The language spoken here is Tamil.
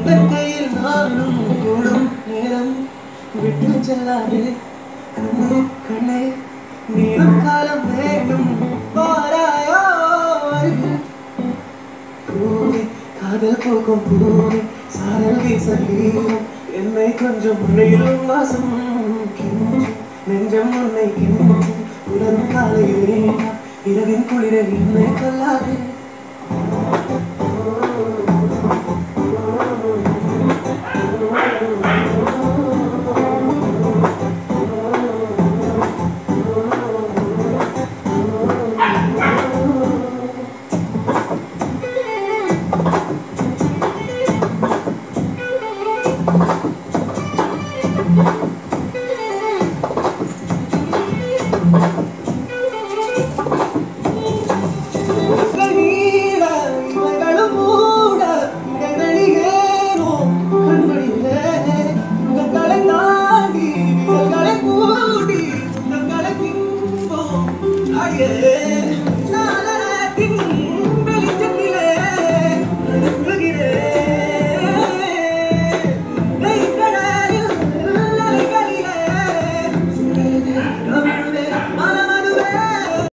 வெக்கையில் நானும் கூடும் நேரம் விட்டு செல்லாது கண்ணே கண்ணே நீளும் காலம் வேண்டும் வாராயோ அருகில் பூவே காதல் போக்கும் பூவே சாரல் வீசலீரும் என்னை கொஞ்சம் மழையிலும் வாசம் கெஞ்சும் நெஞ்சம் உன்னை கெஞ்சும் புலரும் காலையிலே இரவின் குளிரில் என்னை கொல்லாதே